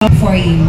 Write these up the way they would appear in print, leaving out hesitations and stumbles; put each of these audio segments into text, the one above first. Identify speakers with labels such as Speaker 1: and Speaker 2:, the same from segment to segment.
Speaker 1: for you.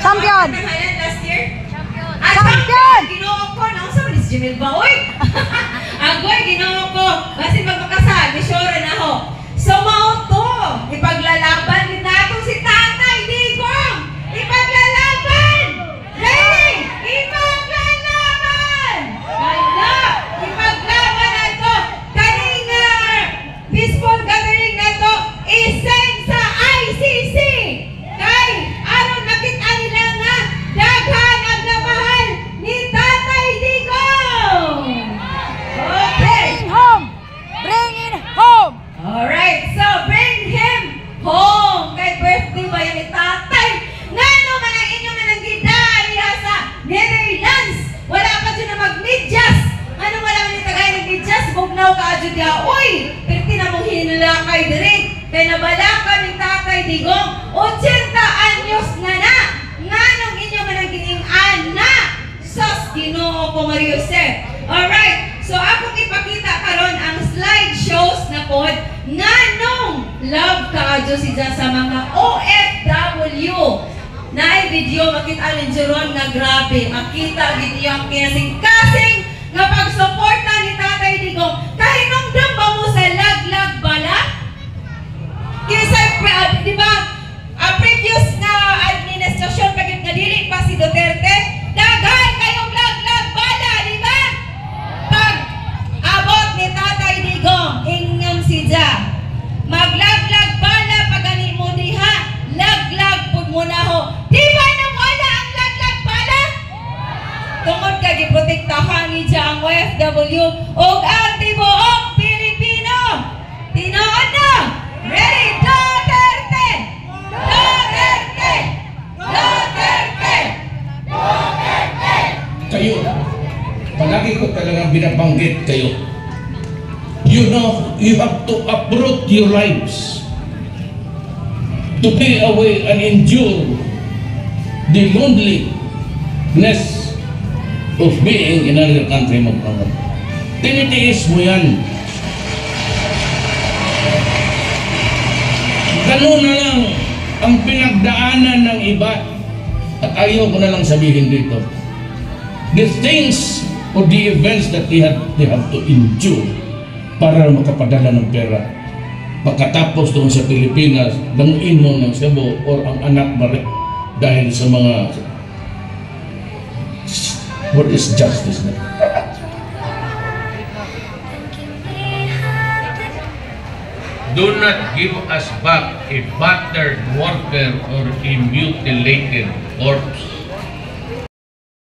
Speaker 2: Champion!
Speaker 3: Last year?
Speaker 2: Champion! Champion!
Speaker 3: Ginoo ko, nausa man si Jamil ba, oy? Agoy, ginoo ko. Basin magpakasal, misura na ho. So, mauto, ipaglalaban din nato si Tatay Digong! Ipaglalaban! Hey! Ipaglalaban! Kaya, ipaglaban na ito. Kaning peaceful gathering na ito, isend sa ICC! Kay, aron nakita nila nga, daghan ang namahal ni Tatay Digong! jud ya, uy, perti na mong hinulakay diri. Kay nabalakan ni Tatay Digong, 80 anyos na. Nganong inyo man ang gining-an na? Sos, Ginoo ko Maria Jose. Alright, so akong ipakita karon ang slideshows na pod nganong love kaadyo siya sa mga OFW. Naay video makita ni Jeron nga grabe, makita video ang kasing-kasing nga pagsuporta ni Tatay Digong. Kahinungdam ba mo sa laglag bala? Kisa, di ba, previous na administrasyon pagit nga dili pa si Duterte, daghan kayong laglag bala, di ba? Pag abot ni Tatay Digong, ingon si Ja, maglaglag bala pagani mo diha, laglag pud mo na ho. Di ba nang wala ang laglag bala? Tungod kay giprotektahan ni Ja ang OFW ug ang tibuok Pilipino. Tinuod na. Ready? Duterte! Duterte! Duterte! Duterte!
Speaker 1: Kayo, palagi ko talagang binabanggit kayo. You know, you have to uproot your lives to be away and endure the loneliness of being in another country. Tinitiis mo yan. Ganun na lang ang pinagdaanan ng iba. At ayaw ko na lang sabihin dito. The things or the events that they have to endure para makapadala ng pera. Pagkatapos doon sa Pilipinas, damuin mo ng Cebu or ang anak mo rin dahil sa mga what is justice na? Do not give us back a battered worker or a mutilated corpse.